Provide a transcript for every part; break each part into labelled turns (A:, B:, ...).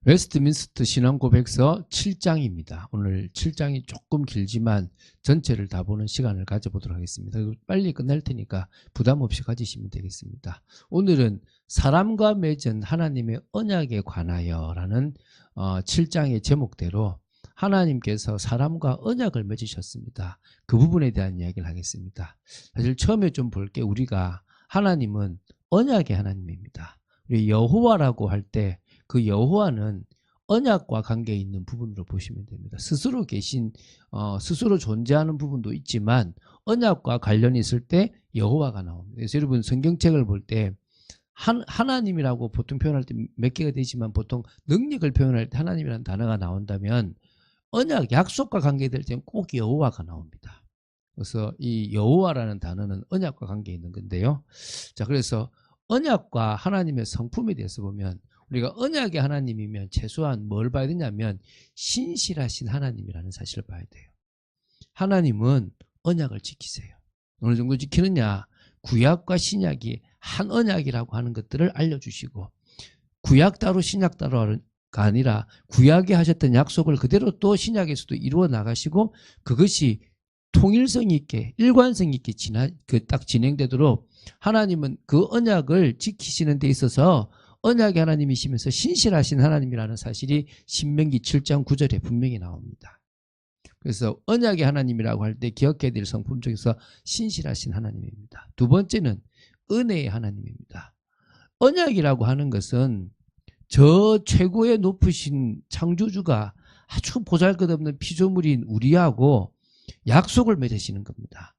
A: 웨스트민스터 신앙고백서 7장입니다. 오늘 7장이 조금 길지만 전체를 다 보는 시간을 가져보도록 하겠습니다. 빨리 끝날 테니까 부담 없이 가지시면 되겠습니다. 오늘은 사람과 맺은 하나님의 언약에 관하여라는 7장의 제목대로 하나님께서 사람과 언약을 맺으셨습니다. 그 부분에 대한 이야기를 하겠습니다. 사실 처음에 좀 볼게, 우리가 하나님은 언약의 하나님입니다. 우리 여호와라고 할 때 그 여호와는 언약과 관계 있는 부분으로 보시면 됩니다. 스스로 계신 스스로 존재하는 부분도 있지만 언약과 관련이 있을 때 여호와가 나옵니다. 그래서 여러분 성경책을 볼 때 하나님이라고 보통 표현할 때 몇 개가 되지만 보통 능력을 표현할 때 하나님이라는 단어가 나온다면 언약, 약속과 관계될 때는 꼭 여호와가 나옵니다. 그래서 이 여호와라는 단어는 언약과 관계 있는 건데요. 자, 그래서 언약과 하나님의 성품에 대해서 보면 우리가 언약의 하나님이면 최소한 뭘 봐야 되냐면 신실하신 하나님이라는 사실을 봐야 돼요. 하나님은 언약을 지키세요. 어느 정도 지키느냐? 구약과 신약이 한 언약이라고 하는 것들을 알려주시고, 구약 따로 신약 따로가 아니라 구약에 하셨던 약속을 그대로 또 신약에서도 이루어 나가시고, 그것이 통일성 있게 일관성 있게 딱 진행되도록 하나님은 그 언약을 지키시는 데 있어서 언약의 하나님이시면서 신실하신 하나님이라는 사실이 신명기 7장 9절에 분명히 나옵니다. 그래서 언약의 하나님이라고 할 때 기억해야 될 성품 중에서 신실하신 하나님입니다. 두 번째는 은혜의 하나님입니다. 언약이라고 하는 것은 저 최고의 높으신 창조주가 아주 보잘것없는 피조물인 우리하고 약속을 맺으시는 겁니다.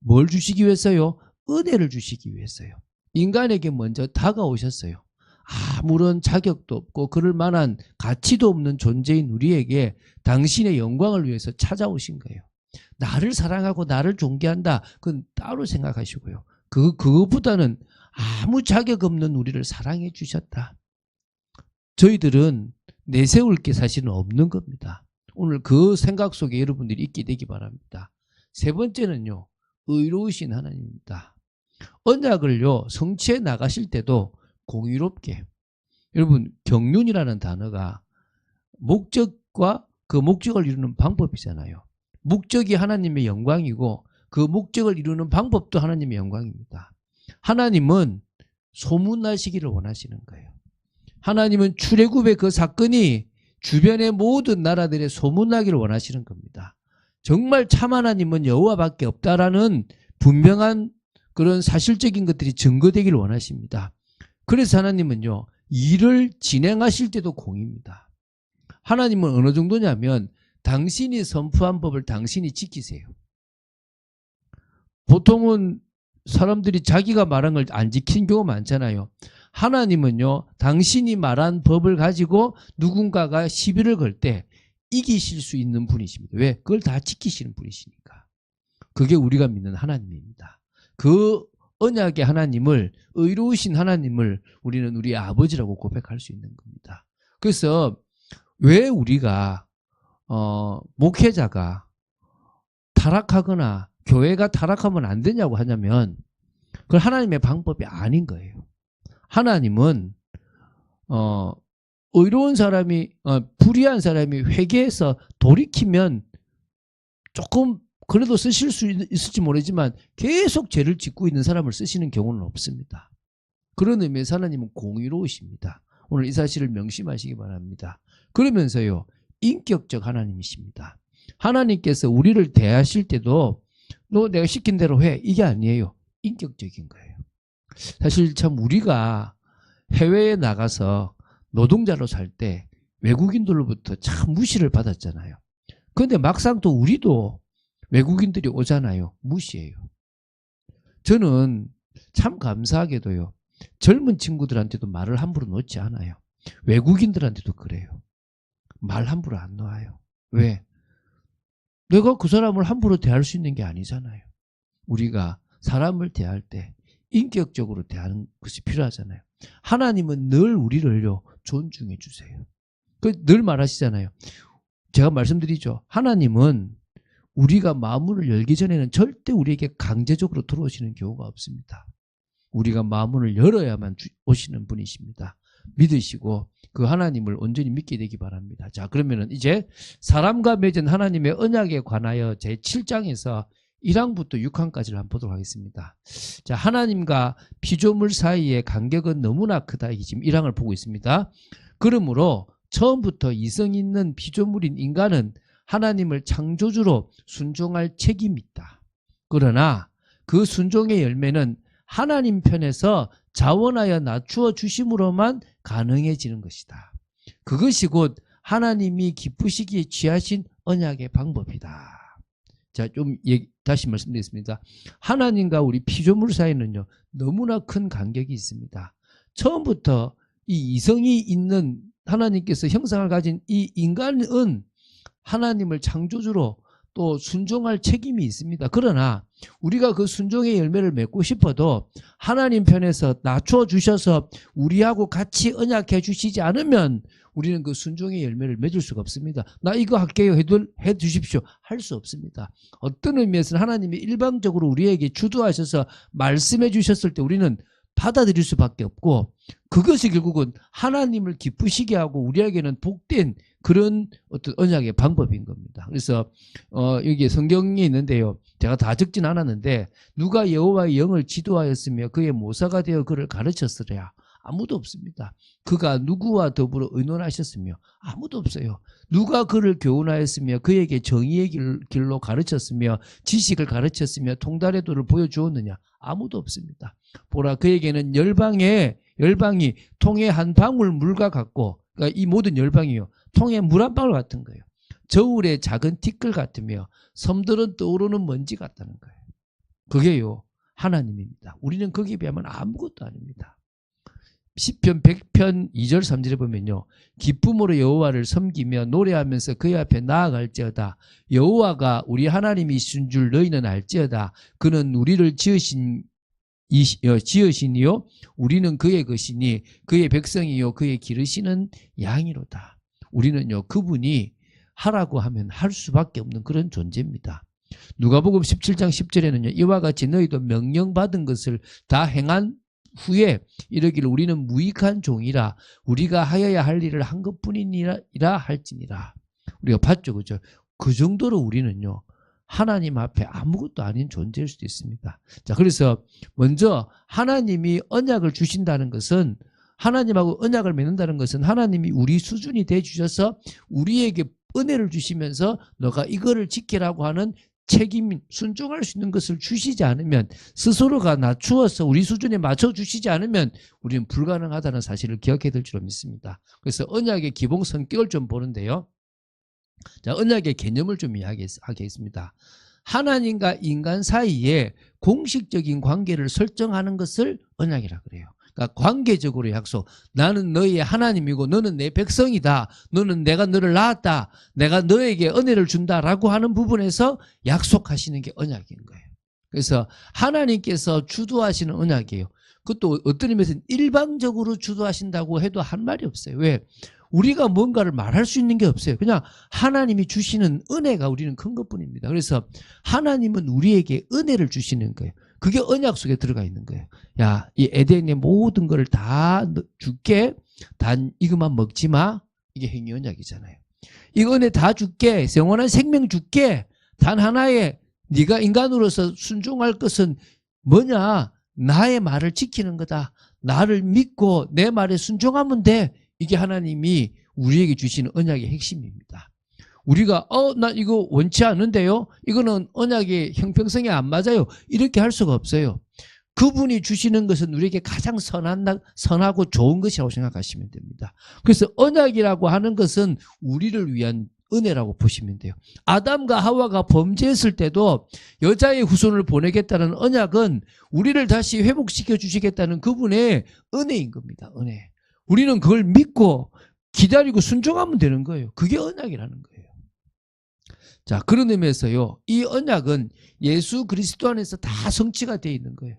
A: 뭘 주시기 위해서요? 은혜를 주시기 위해서요. 인간에게 먼저 다가오셨어요. 아무런 자격도 없고 그럴 만한 가치도 없는 존재인 우리에게 당신의 영광을 위해서 찾아오신 거예요. 나를 사랑하고 나를 존귀한다, 그건 따로 생각하시고요. 그거보다는 아무 자격 없는 우리를 사랑해 주셨다. 저희들은 내세울 게 사실은 없는 겁니다. 오늘 그 생각 속에 여러분들이 있게 되기 바랍니다. 세 번째는요, 의로우신 하나님입니다. 언약을요 성취해 나가실 때도 공의롭게, 여러분 경륜이라는 단어가 목적과 그 목적을 이루는 방법이잖아요. 목적이 하나님의 영광이고 그 목적을 이루는 방법도 하나님의 영광입니다. 하나님은 소문나시기를 원하시는 거예요. 하나님은 출애굽의 그 사건이 주변의 모든 나라들의 소문나기를 원하시는 겁니다. 정말 참 하나님은 여호와밖에 없다라는 분명한 그런 사실적인 것들이 증거되기를 원하십니다. 그래서 하나님은요, 일을 진행하실 때도 공의입니다. 하나님은 어느 정도냐면 당신이 선포한 법을 당신이 지키세요. 보통은 사람들이 자기가 말한 걸 안 지키는 경우가 많잖아요. 하나님은요, 당신이 말한 법을 가지고 누군가가 시비를 걸 때 이기실 수 있는 분이십니다. 왜? 그걸 다 지키시는 분이시니까. 그게 우리가 믿는 하나님입니다. 그 언약의 하나님을, 의로우신 하나님을 우리는 우리 아버지라고 고백할 수 있는 겁니다. 그래서 왜 우리가 목회자가 타락하거나 교회가 타락하면 안 되냐고 하냐면 그건 하나님의 방법이 아닌 거예요. 하나님은 의로운 사람이 불의한 사람이 회개해서 돌이키면 조금 그래도 쓰실 수 있을지 모르지만 계속 죄를 짓고 있는 사람을 쓰시는 경우는 없습니다. 그런 의미에서 하나님은 공의로우십니다. 오늘 이 사실을 명심하시기 바랍니다. 그러면서요, 인격적 하나님이십니다. 하나님께서 우리를 대하실 때도 너 내가 시킨 대로 해, 이게 아니에요. 인격적인 거예요. 사실 참 우리가 해외에 나가서 노동자로 살 때 외국인들로부터 참 무시를 받았잖아요. 그런데 막상 또 우리도 외국인들이 오잖아요. 무시해요. 저는 참 감사하게도요, 젊은 친구들한테도 말을 함부로 놓지 않아요. 외국인들한테도 그래요. 말 함부로 안 놓아요. 왜? 내가 그 사람을 함부로 대할 수 있는 게 아니잖아요. 우리가 사람을 대할 때 인격적으로 대하는 것이 필요하잖아요. 하나님은 늘 우리를요 존중해 주세요. 늘 말하시잖아요. 제가 말씀드리죠. 하나님은 우리가 마음문을 열기 전에는 절대 우리에게 강제적으로 들어오시는 경우가 없습니다. 우리가 마음문을 열어야만 오시는 분이십니다. 믿으시고 그 하나님을 온전히 믿게 되기 바랍니다. 자, 그러면은 이제 사람과 맺은 하나님의 언약에 관하여 제 7장에서 1항부터 6항까지를 한번 보도록 하겠습니다. 자, 하나님과 피조물 사이의 간격은 너무나 크다. 이게 지금 1항을 보고 있습니다. 그러므로 처음부터 이성 있는 피조물인 인간은 하나님을 창조주로 순종할 책임이 있다. 그러나 그 순종의 열매는 하나님 편에서 자원하여 낮추어 주심으로만 가능해지는 것이다. 그것이 곧 하나님이 기쁘시기에 취하신 언약의 방법이다. 자, 좀 다시 말씀드리겠습니다. 하나님과 우리 피조물 사이는요, 너무나 큰 간격이 있습니다. 처음부터 이 이성이 있는 하나님께서 형상을 가진 이 인간은 하나님을 창조주로 또 순종할 책임이 있습니다. 그러나 우리가 그 순종의 열매를 맺고 싶어도 하나님 편에서 낮춰 주셔서 우리하고 같이 언약해 주시지 않으면 우리는 그 순종의 열매를 맺을 수가 없습니다. 나 이거 할게요 해 주십시오 할 수 없습니다. 어떤 의미에서는 하나님이 일방적으로 우리에게 주도하셔서 말씀해 주셨을 때 우리는 받아들일 수밖에 없고, 그것이 결국은 하나님을 기쁘시게 하고 우리에게는 복된 그런 어떤 언약의 방법인 겁니다. 그래서 여기 성경에 있는데요, 제가 다 적진 않았는데 누가 여호와의 영을 지도하였으며 그의 모사가 되어 그를 가르쳤으랴. 아무도 없습니다. 그가 누구와 더불어 의논하셨으며 아무도 없어요. 누가 그를 교훈하였으며 그에게 정의의 길로 가르쳤으며 지식을 가르쳤으며 통달의 도를 보여주었느냐. 아무도 없습니다. 보라, 그에게는 열방이 통의 한 방울 물과 같고, 그러니까 이 모든 열방이요, 통의 물 한 방울 같은 거예요. 저울의 작은 티끌 같으며 섬들은 떠오르는 먼지 같다는 거예요. 그게요, 하나님입니다. 우리는 거기에 비하면 아무것도 아닙니다. 시편 100편 2절 3절에 보면요, 기쁨으로 여호와를 섬기며 노래하면서 그의 앞에 나아갈지어다. 여호와가 우리 하나님이신 줄 너희는 알지어다. 그는 우리를 지으시니요 우리는 그의 것이니 그의 백성이요 그의 기르시는 양이로다. 우리는요, 그분이 하라고 하면 할 수밖에 없는 그런 존재입니다. 누가복음 17장 10절에는요, 이와 같이 너희도 명령받은 것을 다 행한 후에 이르기를 우리는 무익한 종이라 우리가 하여야 할 일을 한 것뿐이니라 할지니라. 우리가 봤죠, 그죠? 그 정도로 우리는요, 하나님 앞에 아무것도 아닌 존재일 수도 있습니다. 자, 그래서 먼저 하나님이 언약을 주신다는 것은, 하나님하고 언약을 맺는다는 것은 하나님이 우리 수준이 돼 주셔서 우리에게 은혜를 주시면서 너가 이거를 지키라고 하는 책임, 순종할 수 있는 것을 주시지 않으면, 스스로가 낮추어서 우리 수준에 맞춰 주시지 않으면 우리는 불가능하다는 사실을 기억해야 될 줄 믿습니다. 그래서 언약의 기본 성격을 좀 보는데요, 자, 언약의 개념을 좀 이야기하겠습니다. 하나님과 인간 사이에 공식적인 관계를 설정하는 것을 언약이라 그래요. 그러니까 관계적으로 약속. 나는 너희의 하나님이고 너는 내 백성이다. 내가 너를 낳았다. 내가 너에게 은혜를 준다라고 하는 부분에서 약속하시는 게 언약인 거예요. 그래서 하나님께서 주도하시는 언약이에요. 그것도 어떤 의미에서는 일방적으로 주도하신다고 해도 한 말이 없어요. 왜? 우리가 뭔가를 말할 수 있는 게 없어요. 그냥 하나님이 주시는 은혜가 우리는 큰 것뿐입니다. 그래서 하나님은 우리에게 은혜를 주시는 거예요. 그게 언약 속에 들어가 있는 거예요. 야, 이 에덴의 모든 걸 다 줄게. 단 이것만 먹지 마. 이게 행위 언약이잖아요. 이 은혜 다 줄게. 영원한 생명 줄게. 단 하나의 네가 인간으로서 순종할 것은 뭐냐? 나의 말을 지키는 거다. 나를 믿고 내 말에 순종하면 돼. 이게 하나님이 우리에게 주시는 언약의 핵심입니다. 우리가 나 이거 원치 않는데요, 이거는 언약의 형평성에 안 맞아요, 이렇게 할 수가 없어요. 그분이 주시는 것은 우리에게 가장 선하고 좋은 것이라고 생각하시면 됩니다. 그래서 언약이라고 하는 것은 우리를 위한 은혜라고 보시면 돼요. 아담과 하와가 범죄했을 때도 여자의 후손을 보내겠다는 언약은 우리를 다시 회복시켜 주시겠다는 그분의 은혜인 겁니다. 은혜. 우리는 그걸 믿고 기다리고 순종하면 되는 거예요. 그게 언약이라는 거예요. 자, 그런 의미에서요, 이 언약은 예수 그리스도 안에서 다 성취가 되어 있는 거예요.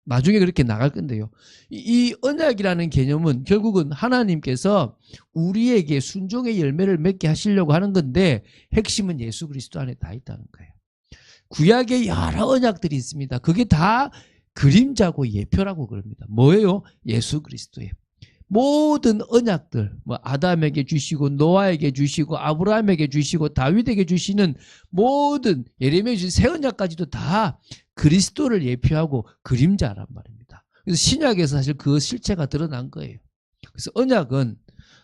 A: 나중에 그렇게 나갈 건데요, 이 언약이라는 개념은 결국은 하나님께서 우리에게 순종의 열매를 맺게 하시려고 하는 건데, 핵심은 예수 그리스도 안에 다 있다는 거예요. 구약에 여러 언약들이 있습니다. 그게 다 그림자고 예표라고 그럽니다. 뭐예요? 예수 그리스도예요. 모든 언약들, 뭐 아담에게 주시고 노아에게 주시고 아브라함에게 주시고 다윗에게 주시는 모든 예레미야에 주신 새 언약까지도 다 그리스도를 예표하고 그림자란 말입니다. 그래서 신약에서 사실 그 실체가 드러난 거예요. 그래서 언약은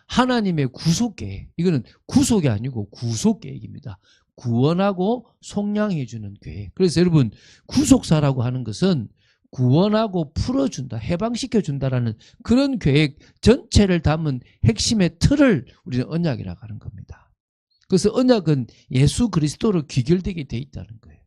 A: 하나님의 구속 계획, 이거는 구속이 아니고 구속 계획입니다. 구원하고 속량해 주는 계획. 그래서 여러분, 구속사라고 하는 것은 구원하고 풀어준다, 해방시켜준다라는 그런 계획 전체를 담은 핵심의 틀을 우리는 언약이라고 하는 겁니다. 그래서 언약은 예수 그리스도로 귀결되게 돼 있다는 거예요.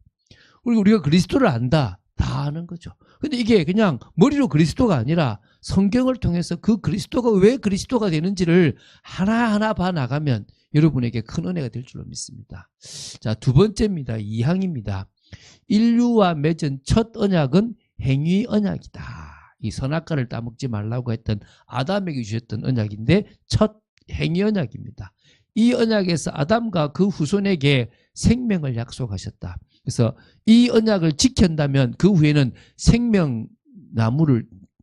A: 그리고 우리가 그리스도를 안다, 다 아는 거죠. 근데 이게 그냥 머리로 그리스도가 아니라 성경을 통해서 그 그리스도가 왜 그리스도가 되는지를 하나하나 봐 나가면 여러분에게 큰 은혜가 될 줄로 믿습니다. 자, 두 번째입니다. 2항입니다. 인류와 맺은 첫 언약은 행위 언약이다. 이 선악과를 따먹지 말라고 했던 아담에게 주셨던 언약인데 첫 행위 언약입니다. 이 언약에서 아담과 그 후손에게 생명을 약속하셨다. 그래서 이 언약을 지킨다면 그 후에는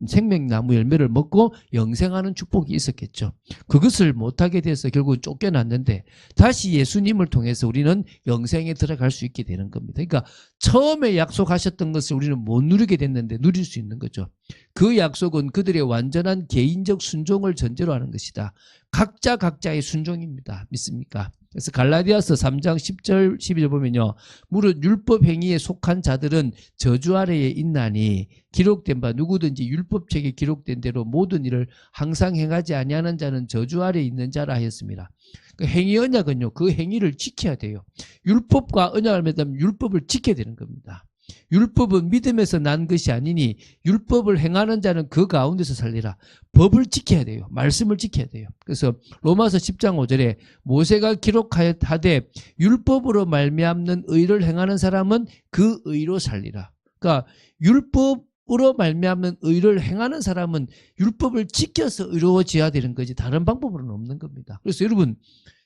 A: 생명나무 열매를 먹고 영생하는 축복이 있었겠죠. 그것을 못하게 돼서 결국 쫓겨났는데 다시 예수님을 통해서 우리는 영생에 들어갈 수 있게 되는 겁니다. 그러니까 처음에 약속하셨던 것을 우리는 못 누리게 됐는데 누릴 수 있는 거죠. 그 약속은 그들의 완전한 개인적 순종을 전제로 하는 것이다. 각자의 순종입니다. 믿습니까? 그래서 갈라디아서 3장 10절 12절 보면요, 무릇 율법 행위에 속한 자들은 저주 아래에 있나니 기록된 바 누구든지 율법책에 기록된 대로 모든 일을 항상 행하지 아니하는 자는 저주 아래에 있는 자라 하였습니다. 그 행위 언약은요, 그 행위를 지켜야 돼요. 율법과 언약을 맺으면 율법을 지켜야 되는 겁니다. 율법은 믿음에서 난 것이 아니니 율법을 행하는 자는 그 가운데서 살리라. 법을 지켜야 돼요. 말씀을 지켜야 돼요. 그래서 로마서 10장 5절에 모세가 기록하되 율법으로 말미암는 의를 행하는 사람은 그 의로 살리라. 그러니까 율법으로 말미암는 의를 행하는 사람은 율법을 지켜서 의로워져야 되는 거지 다른 방법으로는 없는 겁니다. 그래서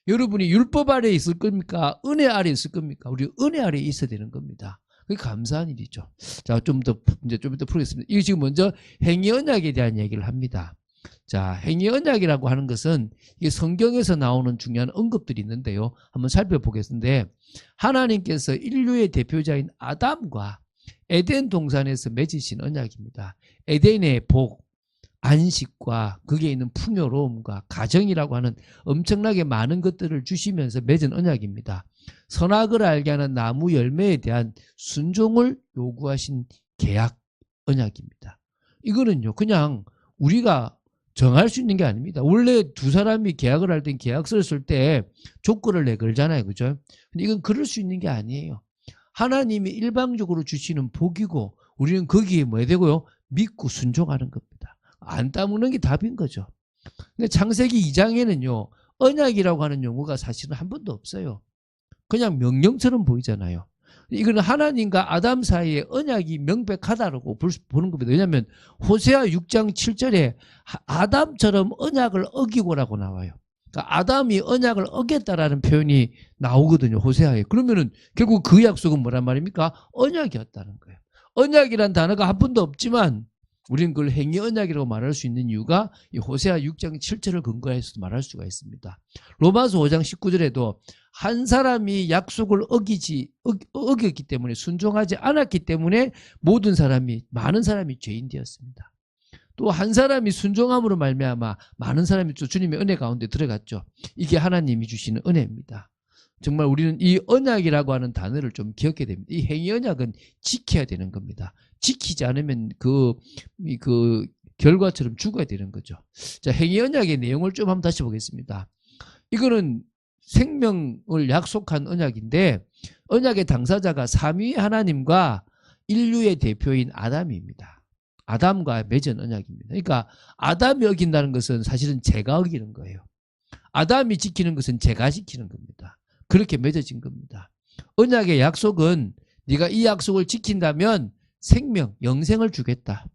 A: 여러분이 율법 아래에 있을 겁니까? 은혜 아래에 있을 겁니까? 우리 은혜 아래에 있어야 되는 겁니다. 그게 감사한 일이죠. 자, 좀 더 풀겠습니다. 이거 지금 먼저 행위 언약에 대한 얘기를 합니다. 자, 행위 언약이라고 하는 것은 이게 성경에서 나오는 중요한 언급들이 있는데요. 한번 살펴보겠는데, 하나님께서 인류의 대표자인 아담과 에덴 동산에서 맺으신 언약입니다. 에덴의 복, 안식과 거기에 있는 풍요로움과 가정이라고 하는 엄청나게 많은 것들을 주시면서 맺은 언약입니다. 선악을 알게 하는 나무 열매에 대한 순종을 요구하신 계약 언약입니다. 이거는요, 그냥 우리가 정할 수 있는 게 아닙니다. 원래 두 사람이 계약을 할 땐 계약서를 쓸 때 조건을 내걸잖아요. 그죠? 근데 이건 그럴 수 있는 게 아니에요. 하나님이 일방적으로 주시는 복이고 우리는 거기에 뭐 해야 되고요? 믿고 순종하는 겁니다. 안 따먹는 게 답인 거죠. 근데 창세기 2장에는요, 언약이라고 하는 용어가 사실은 한 번도 없어요. 그냥 명령처럼 보이잖아요. 이거는 하나님과 아담 사이에 언약이 명백하다고 보는 겁니다. 왜냐하면 호세아 6장 7절에 아담처럼 언약을 어기고라고 나와요. 그러니까 아담이 언약을 어겼다라는 표현이 나오거든요. 호세아에. 그러면은 결국 그 약속은 뭐란 말입니까? 언약이었다는 거예요. 언약이란 단어가 한 번도 없지만 우리는 그걸 행위 언약이라고 말할 수 있는 이유가 이 호세아 6장 7절을 근거해서 말할 수가 있습니다. 로마서 5장 19절에도 한 사람이 약속을 어겼기 때문에, 순종하지 않았기 때문에 많은 사람이 죄인 되었습니다. 또 한 사람이 순종함으로 말미암아 많은 사람이 또 주님의 은혜 가운데 들어갔죠. 이게 하나님이 주시는 은혜입니다. 정말 우리는 이 언약이라고 하는 단어를 좀 기억해야 됩니다. 이 행위 언약은 지켜야 되는 겁니다. 지키지 않으면 그 결과처럼 죽어야 되는 거죠. 자, 행위 언약의 내용을 좀 한번 다시 보겠습니다. 이거는 생명을 약속한 언약인데, 언약의 당사자가 삼위 하나님과 인류의 대표인 아담입니다. 아담과 맺은 언약입니다. 그러니까 아담이 어긴다는 것은 사실은 제가 어기는 거예요. 아담이 지키는 것은 제가 지키는 겁니다. 그렇게 맺어진 겁니다. 언약의 약속은 네가 이 약속을 지킨다면 생명, 영생을 주겠다.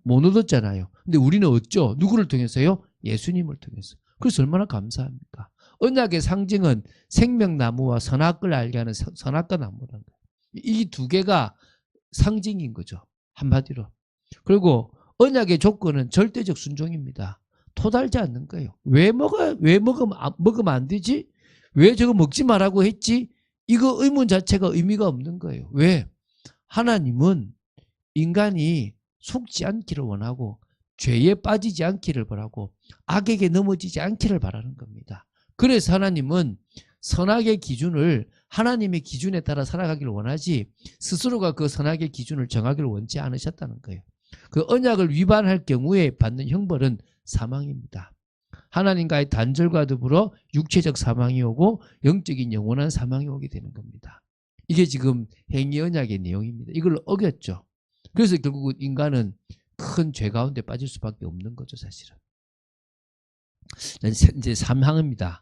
A: 못 얻었잖아요. 근데 우리는 얻죠. 누구를 통해서요? 예수님을 통해서. 그래서 얼마나 감사합니까? 언약의 상징은 생명나무와 선악을 알게 하는 선악과 나무라는 거예요. 이 두 개가 상징인 거죠. 한마디로. 그리고 언약의 조건은 절대적 순종입니다. 토달지 않는 거예요. 왜 먹으면 안 되지? 왜 저거 먹지 말라고 했지? 이거 의문 자체가 의미가 없는 거예요. 왜? 하나님은 인간이 속지 않기를 원하고 죄에 빠지지 않기를 바라고 악에게 넘어지지 않기를 바라는 겁니다. 그래서 하나님은 선악의 기준을 하나님의 기준에 따라 살아가기를 원하지 스스로가 그 선악의 기준을 정하기를 원치 않으셨다는 거예요. 그 언약을 위반할 경우에 받는 형벌은 사망입니다. 하나님과의 단절과 더불어 육체적 사망이 오고 영적인 영원한 사망이 오게 되는 겁니다. 이게 지금 행위 언약의 내용입니다. 이걸 어겼죠. 그래서 결국은 인간은 큰 죄 가운데 빠질 수밖에 없는 거죠, 사실은. 이제 3항입니다.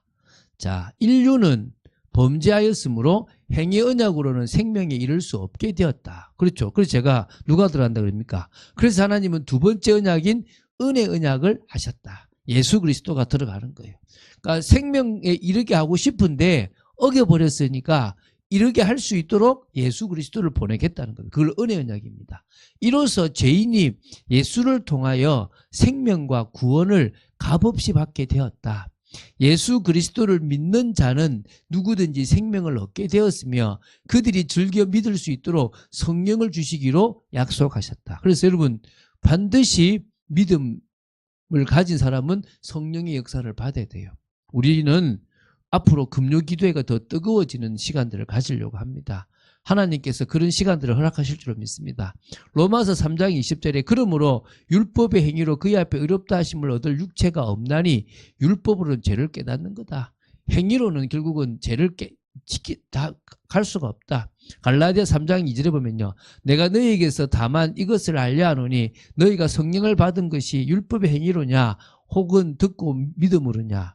A: 자, 인류는 범죄하였으므로 행위 언약으로는 생명에 이를 수 없게 되었다. 그렇죠. 그래서 제가 누가 들어간다 그럽니까? 그래서 하나님은 두 번째 언약인 은혜 언약을 하셨다. 예수 그리스도가 들어가는 거예요. 그러니까 생명에 이르게 하고 싶은데 어겨버렸으니까 이르게 할 수 있도록 예수 그리스도를 보내겠다는 거예요. 그걸 은혜 언약입니다. 이로써 죄인이 예수를 통하여 생명과 구원을 값없이 받게 되었다. 예수 그리스도를 믿는 자는 누구든지 생명을 얻게 되었으며 그들이 즐겨 믿을 수 있도록 성령을 주시기로 약속하셨다. 그래서 여러분 반드시 믿음을 가진 사람은 성령의 역사를 받아야 돼요. 우리는 앞으로 금요 기도회가 더 뜨거워지는 시간들을 가지려고 합니다. 하나님께서 그런 시간들을 허락하실 줄 믿습니다. 로마서 3장 20절에 그러므로 율법의 행위로 그의 앞에 의롭다 하심을 얻을 육체가 없나니 율법으로는 죄를 깨닫는 거다. 행위로는 결국은 죄를 갈 수가 없다. 갈라디아 3장 2절에 보면요. 내가 너희에게서 다만 이것을 알려 하노니 너희가 성령을 받은 것이 율법의 행위로냐 혹은 듣고 믿음으로냐.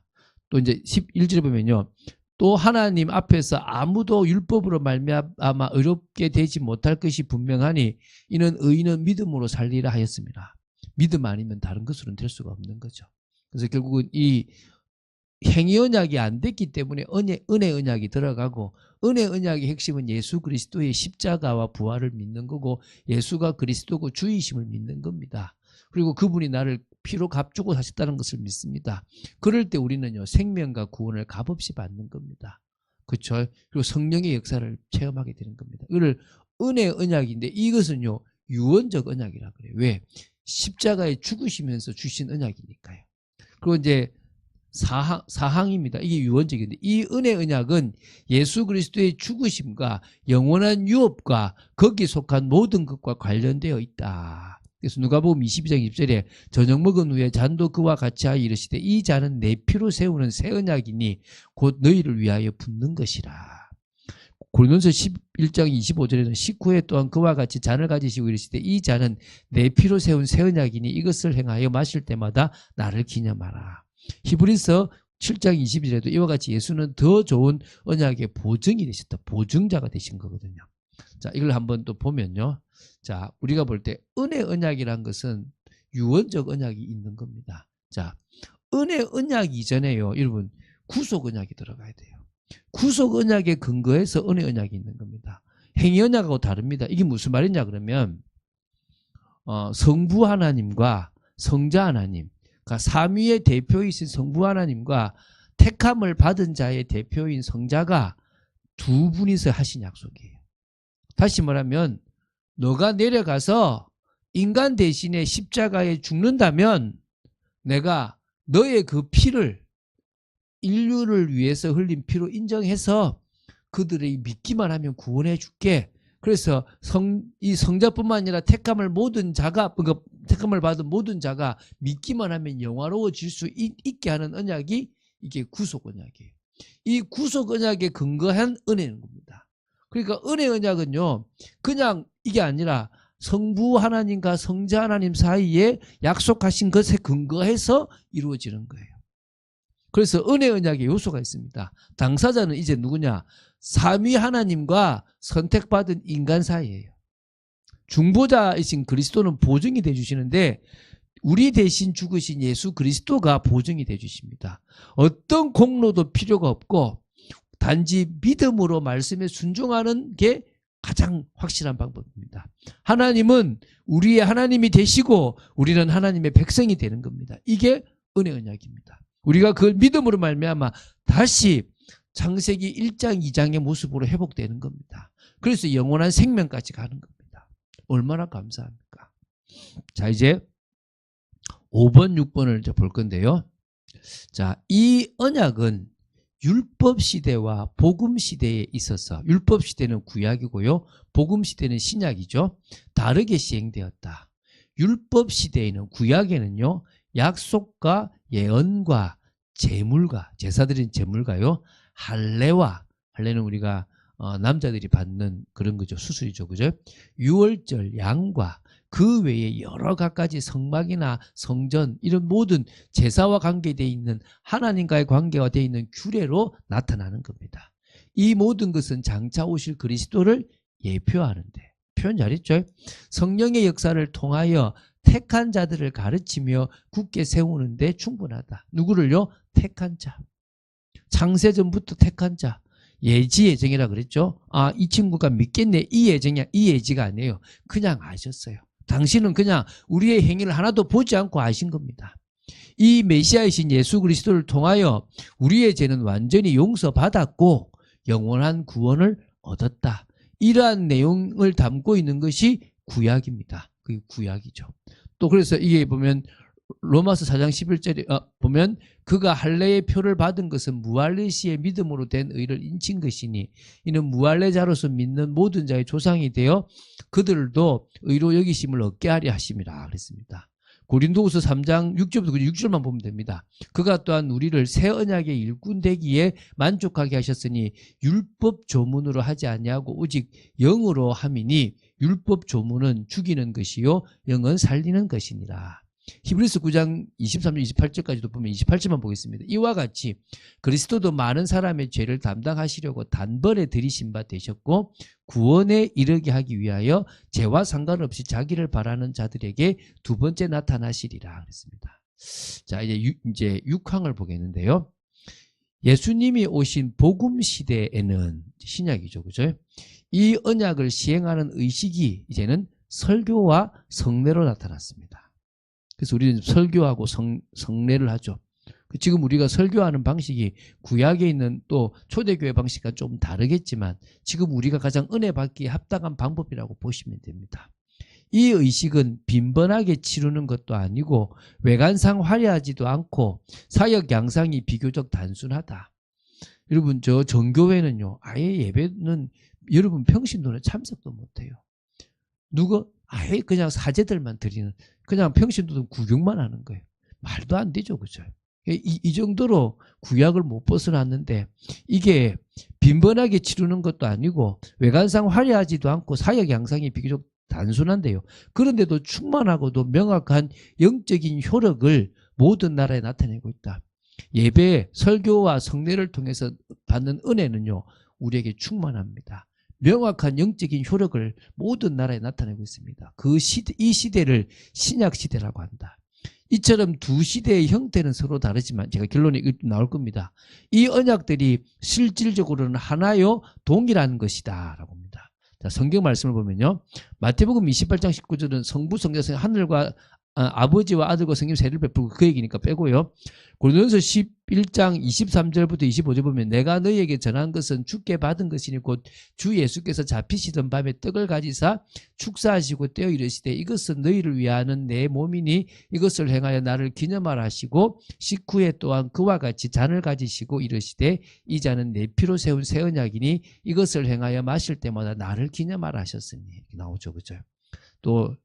A: 또 이제 11절에 보면요. 또 하나님 앞에서 아무도 율법으로 말미암아 의롭게 되지 못할 것이 분명하니 이는 의인은 믿음으로 살리라 하였습니다. 믿음 아니면 다른 것으로는 될 수가 없는 거죠. 그래서 결국은 이 행위 언약이 안 됐기 때문에 은혜 언약이 들어가고 은혜 언약의 핵심은 예수 그리스도의 십자가와 부활을 믿는 거고 예수가 그리스도고 주이심을 믿는 겁니다. 그리고 그분이 나를 피로 값주고 하셨다는 것을 믿습니다. 그럴 때 우리는요 생명과 구원을 값없이 받는 겁니다. 그렇죠? 그리고 성령의 역사를 체험하게 되는 겁니다. 이걸 은혜 언약인데 이것은요 유언적 언약이라 그래요. 왜? 십자가에 죽으시면서 주신 언약이니까요. 그리고 이제 사항입니다. 이게 유언적인데 이 은혜 언약은 예수 그리스도의 죽으심과 영원한 유업과 거기에 속한 모든 것과 관련되어 있다. 그래서 누가복음 22장 20절에 저녁 먹은 후에 잔도 그와 같이 하여 이르시되 이 잔은 내 피로 세우는 새 언약이니 곧 너희를 위하여 붓는 것이라. 고린도서 11장 25절에는 식후에 또한 그와 같이 잔을 가지시고 이르시되 이 잔은 내 피로 세운 새 언약이니 이것을 행하여 마실 때마다 나를 기념하라. 히브리서 7장 22절에도 이와 같이 예수는 더 좋은 언약의 보증이 되셨다. 보증자가 되신 거거든요. 자, 이걸 한번 또 보면요. 자, 우리가 볼 때 은혜 언약이란 것은 유언적 언약이 있는 겁니다. 자, 은혜 언약 이전에요. 여러분, 구속 언약이 들어가야 돼요. 구속 언약에 근거해서 은혜 언약이 있는 겁니다. 행위 언약하고 다릅니다. 이게 무슨 말이냐 그러면 성부 하나님과 성자 하나님, 그러니까 삼위의 대표이신 성부 하나님과 택함을 받은 자의 대표인 성자가 두 분이서 하신 약속이에요. 다시 말하면 너가 내려가서 인간 대신에 십자가에 죽는다면 내가 너의 그 피를 인류를 위해서 흘린 피로 인정해서 그들이 믿기만 하면 구원해 줄게. 그래서 이 성자뿐만 아니라 택함을 받은 모든 자가 믿기만 하면 영화로워질 수 있게 하는 언약이 이게 구속 언약이에요. 이 구속 언약에 근거한 은혜인 겁니다. 그러니까 은혜 언약은요 그냥 이게 아니라 성부 하나님과 성자 하나님 사이에 약속하신 것에 근거해서 이루어지는 거예요. 그래서 은혜 언약의 요소가 있습니다. 당사자는 이제 누구냐? 삼위 하나님과 선택받은 인간 사이예요. 중보자이신 그리스도는 보증이 되어주시는데 우리 대신 죽으신 예수 그리스도가 보증이 되어주십니다. 어떤 공로도 필요가 없고 단지 믿음으로 말씀에 순종하는 게 가장 확실한 방법입니다. 하나님은 우리의 하나님이 되시고 우리는 하나님의 백성이 되는 겁니다. 이게 은혜 언약입니다. 우리가 그걸 믿음으로 말미암아 다시 창세기 1장 2장의 모습으로 회복되는 겁니다. 그래서 영원한 생명까지 가는 겁니다. 얼마나 감사합니까? 자, 이제 5번, 6번을 이제 볼 건데요. 자, 이 언약은 율법 시대와 복음 시대에 있어서, 율법 시대는 구약이고요, 복음 시대는 신약이죠. 다르게 시행되었다. 율법 시대에는, 구약에는요, 약속과 예언과 제물과, 제사드린 제물과요, 할례는 우리가 남자들이 받는 그런 거죠. 수술이죠. 그죠? 유월절, 양과 그 외에 여러 가지 성막이나 성전, 이런 모든 제사와 관계되어 있는, 하나님과의 관계가 되어 있는 규례로 나타나는 겁니다. 이 모든 것은 장차 오실 그리스도를 예표하는데, 표현 잘했죠? 성령의 역사를 통하여 택한 자들을 가르치며 굳게 세우는데 충분하다. 누구를요? 택한 자. 창세전부터 택한 자. 예지예정이라 그랬죠. 아, 이 친구가 믿겠네, 이 예정이야. 이 예지가 아니에요. 그냥 아셨어요. 당신은 그냥 우리의 행위를 하나도 보지 않고 아신 겁니다. 이 메시아이신 예수 그리스도를 통하여 우리의 죄는 완전히 용서받았고 영원한 구원을 얻었다. 이러한 내용을 담고 있는 것이 구약입니다. 그게 구약이죠. 또 그래서 이게 보면 로마서 4장 11절에 보면 그가 할례의 표를 받은 것은 무할례시의 믿음으로 된 의를 인친 것이니 이는 무할례자로서 믿는 모든 자의 조상이 되어 그들도 의로 여기심을 얻게 하려 하심이라 그랬습니다. 고린도후서 3장 6절부터 6절만 보면 됩니다. 그가 또한 우리를 새 언약의 일꾼 되기에 만족하게 하셨으니 율법 조문으로 하지 아니하고 오직 영으로 함이니 율법 조문은 죽이는 것이요 영은 살리는 것이니라. 히브리서 9장 23절 28절까지도 보면 28절만 보겠습니다. 이와 같이 그리스도도 많은 사람의 죄를 담당하시려고 단번에 들이신 바 되셨고 구원에 이르게 하기 위하여 죄와 상관없이 자기를 바라는 자들에게 두 번째 나타나시리라 그랬습니다. 자, 이제 6항을 보겠는데요. 예수님이 오신 복음 시대에는 신약이죠. 그죠? 이 언약을 시행하는 의식이 이제는 설교와 성례로 나타났습니다. 그래서 우리는 설교하고 성례를 하죠. 지금 우리가 설교하는 방식이 구약에 있는 또 초대교회 방식과 좀 다르겠지만 지금 우리가 가장 은혜 받기에 합당한 방법이라고 보시면 됩니다. 이 의식은 빈번하게 치르는 것도 아니고 외관상 화려하지도 않고 사역 양상이 비교적 단순하다. 여러분, 저 정교회는요, 아예 예배는 여러분 평신도는 참석도 못해요. 누가 아예 그냥 사제들만 드리는, 그냥 평신도는 구경만 하는 거예요. 말도 안 되죠. 그죠? 이 정도로 구약을 못 벗어났는데 이게 빈번하게 치르는 것도 아니고 외관상 화려하지도 않고 사역 양상이 비교적 단순한데요. 그런데도 충만하고도 명확한 영적인 효력을 모든 나라에 나타내고 있다. 예배, 설교와 성례를 통해서 받는 은혜는요, 우리에게 충만합니다. 명확한 영적인 효력을 모든 나라에 나타내고 있습니다. 이 시대를 신약시대라고 한다. 이처럼 두 시대의 형태는 서로 다르지만 제가 결론이 나올 겁니다. 이 언약들이 실질적으로는 하나요 동일한 것이다 라고 합니다. 자, 성경 말씀을 보면요, 마태복음 28장 19절은 성부 성자성 하늘과 아버지와 아들과 성령 세를 베풀고 그 얘기니까 빼고요. 고린도전서 11장 23절부터 25절 보면 내가 너희에게 전한 것은 주께 받은 것이니 곧 주 예수께서 잡히시던 밤에 떡을 가지사 축사하시고 떼어 이르시되 이것은 너희를 위하는 내 몸이니 이것을 행하여 나를 기념하라 하시고 식후에 또한 그와 같이 잔을 가지시고 이르시되 이 잔은 내 피로 세운 새 언약이니 이것을 행하여 마실 때마다 나를 기념하라 하셨으니. 이렇게 나오죠. 그죠? 또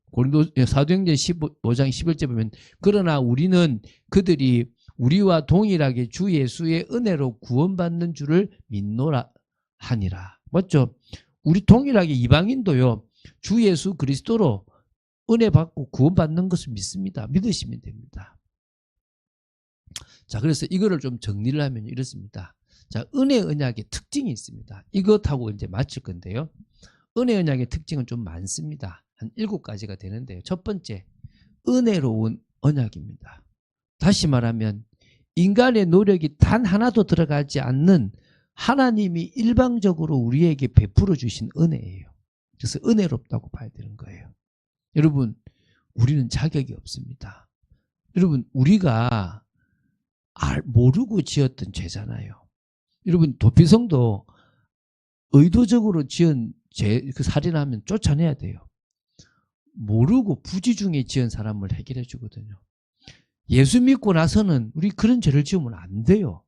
A: 사도행전 15장 11절 보면 그러나 우리는 그들이 우리와 동일하게 주 예수의 은혜로 구원받는 줄을 믿노라 하니라. 맞죠? 우리 동일하게 이방인도요, 주 예수 그리스도로 은혜 받고 구원받는 것을 믿습니다. 믿으시면 됩니다. 자, 그래서 이거를 좀 정리를 하면 이렇습니다. 자, 은혜 언약의 특징이 있습니다. 이것하고 이제 마칠 건데요. 은혜 언약의 특징은 좀 많습니다. 한 7가지가 되는데요. 첫 번째, 은혜로운 언약입니다. 다시 말하면 인간의 노력이 단 하나도 들어가지 않는 하나님이 일방적으로 우리에게 베풀어 주신 은혜예요. 그래서 은혜롭다고 봐야 되는 거예요. 여러분, 우리는 자격이 없습니다. 여러분, 우리가 모르고 지었던 죄잖아요. 여러분 도피성도 의도적으로 지은 그 살인하면 쫓아내야 돼요. 모르고 부지 중에 지은 사람을 해결해 주거든요. 예수 믿고 나서는 우리 그런 죄를 지으면 안 돼요.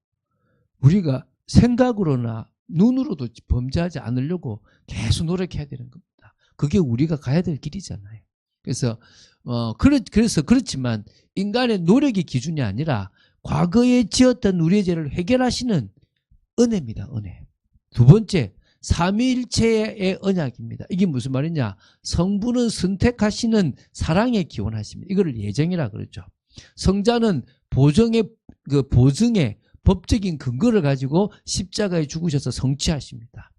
A: 우리가 생각으로나 눈으로도 범죄하지 않으려고 계속 노력해야 되는 겁니다. 그게 우리가 가야 될 길이잖아요. 그래서 그렇지만 인간의 노력이 기준이 아니라 과거에 지었던 우리의 죄를 해결하시는 은혜입니다. 은혜. 두 번째, 삼위일체의 언약입니다. 이게 무슨 말이냐? 성부는 선택하시는 사랑에 기원하십니다. 이거를 예정이라 그러죠. 성자는 보증의 법적인 근거를 가지고 십자가에 죽으셔서 성취하십니다.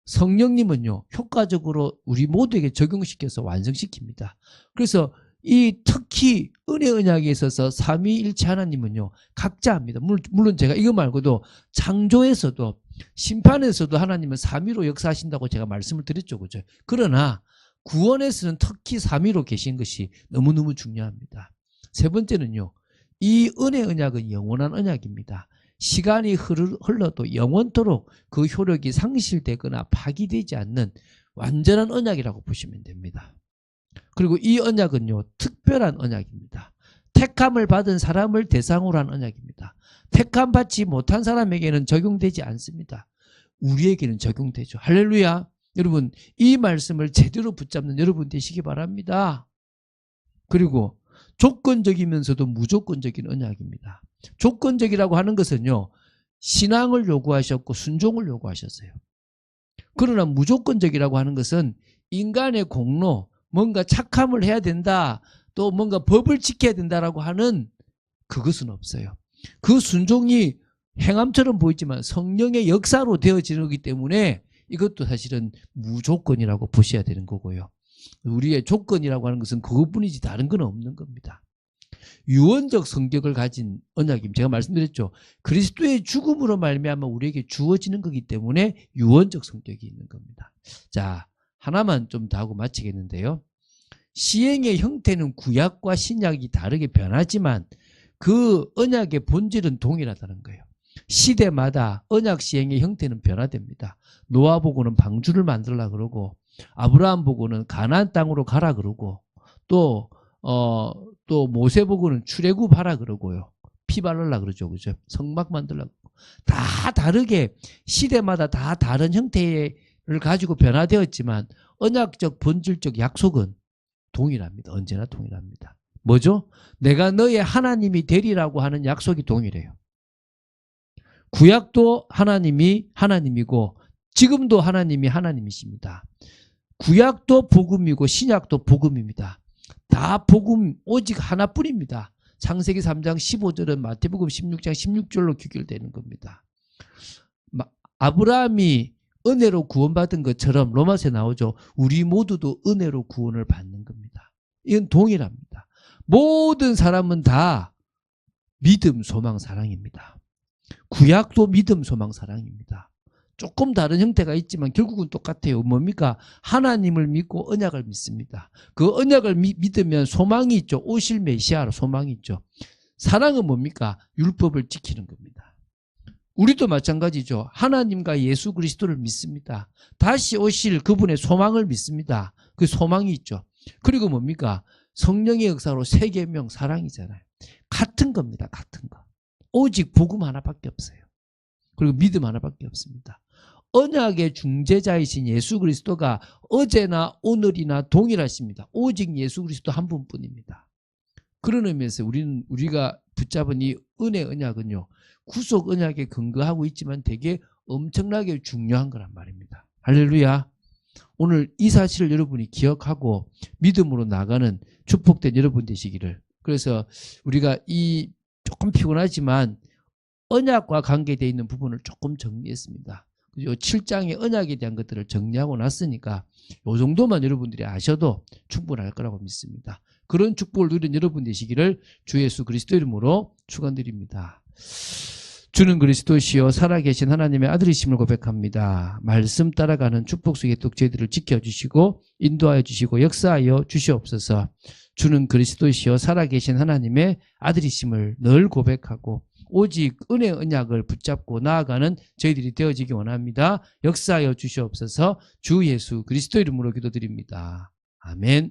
A: 성령님은요, 효과적으로 우리 모두에게 적용시켜서 완성시킵니다. 그래서 특히 은혜 언약에 있어서 삼위일체 하나님은요, 각자합니다. 물론 제가 이거 말고도 창조에서도 심판에서도 하나님은 삼위로 역사하신다고 제가 말씀을 드렸죠. 그죠? 그러나 구원에서는 특히 삼위로 계신 것이 너무너무 중요합니다. 세 번째는요, 이 은혜 언약은 영원한 언약입니다. 시간이 흘러도 영원토록 그 효력이 상실되거나 파기되지 않는 완전한 언약이라고 보시면 됩니다. 그리고 이 언약은요, 특별한 언약입니다. 택함을 받은 사람을 대상으로 한 언약입니다. 택함 받지 못한 사람에게는 적용되지 않습니다. 우리에게는 적용되죠. 할렐루야. 여러분, 이 말씀을 제대로 붙잡는 여러분 되시기 바랍니다. 그리고 조건적이면서도 무조건적인 언약입니다. 조건적이라고 하는 것은요, 신앙을 요구하셨고 순종을 요구하셨어요. 그러나 무조건적이라고 하는 것은 인간의 공로, 뭔가 착함을 해야 된다, 또 뭔가 법을 지켜야 된다라고 하는 그것은 없어요. 그 순종이 행함처럼 보이지만 성령의 역사로 되어지는 거기 때문에 이것도 사실은 무조건이라고 보셔야 되는 거고요. 우리의 조건이라고 하는 것은 그것뿐이지 다른 건 없는 겁니다. 유언적 성격을 가진 언약임. 제가 말씀드렸죠. 그리스도의 죽음으로 말미암아 우리에게 주어지는 거기 때문에 유언적 성격이 있는 겁니다. 자, 하나만 좀 더 하고 마치겠는데요. 시행의 형태는 구약과 신약이 다르게 변하지만 그 언약의 본질은 동일하다는 거예요. 시대마다 언약 시행의 형태는 변화됩니다. 노아 보고는 방주를 만들라 그러고, 아브라함 보고는 가나안 땅으로 가라 그러고, 또 모세 보고는 출애굽하라 그러고요. 피 바르라 그러죠. 그죠? 성막 만들라고. 다 다르게 시대마다 다 다른 형태를 가지고 변화되었지만 언약적 본질적 약속은 동일합니다. 언제나 동일합니다. 뭐죠? 내가 너의 하나님이 되리라고 하는 약속이 동일해요. 구약도 하나님이 하나님이고 지금도 하나님이 하나님이십니다. 구약도 복음이고 신약도 복음입니다. 다 복음 오직 하나뿐입니다. 창세기 3장 15절은 마태복음 16장 16절로 귀결되는 겁니다. 아브라함이 은혜로 구원받은 것처럼 로마서에 나오죠. 우리 모두도 은혜로 구원을 받는 겁니다. 이건 동일합니다. 모든 사람은 다 믿음, 소망, 사랑입니다. 구약도 믿음, 소망, 사랑입니다. 조금 다른 형태가 있지만 결국은 똑같아요. 뭡니까? 하나님을 믿고 언약을 믿습니다. 그 언약을 믿으면 소망이 있죠. 오실 메시아로 소망이 있죠. 사랑은 뭡니까? 율법을 지키는 겁니다. 우리도 마찬가지죠. 하나님과 예수 그리스도를 믿습니다. 다시 오실 그분의 소망을 믿습니다. 그 소망이 있죠. 그리고 뭡니까? 성령의 역사로 세계명 사랑이잖아요. 같은 겁니다. 같은 거. 오직 복음 하나밖에 없어요. 그리고 믿음 하나밖에 없습니다. 언약의 중재자이신 예수 그리스도가 어제나 오늘이나 동일하십니다. 오직 예수 그리스도 한 분뿐입니다. 그런 의미에서 우리가 붙잡은 이 은혜 언약은요, 구속 언약에 근거하고 있지만 되게 엄청나게 중요한 거란 말입니다. 할렐루야. 오늘 이 사실을 여러분이 기억하고 믿음으로 나가는 축복된 여러분 되시기를. 그래서 우리가 이 조금 피곤하지만 언약과 관계되어 있는 부분을 조금 정리했습니다. 이 7장의 언약에 대한 것들을 정리하고 났으니까 이 정도만 여러분들이 아셔도 충분할 거라고 믿습니다. 그런 축복을 누린 여러분 되시기를 주 예수 그리스도 이름으로 축원드립니다. 주는 그리스도시요 살아계신 하나님의 아들이심을 고백합니다. 말씀 따라가는 축복 속에 또 저희들을 지켜주시고 인도하여 주시고 역사하여 주시옵소서. 주는 그리스도시요 살아계신 하나님의 아들이심을 늘 고백하고 오직 은혜 언약을 붙잡고 나아가는 저희들이 되어지기 원합니다. 역사하여 주시옵소서. 주 예수 그리스도 이름으로 기도드립니다. 아멘.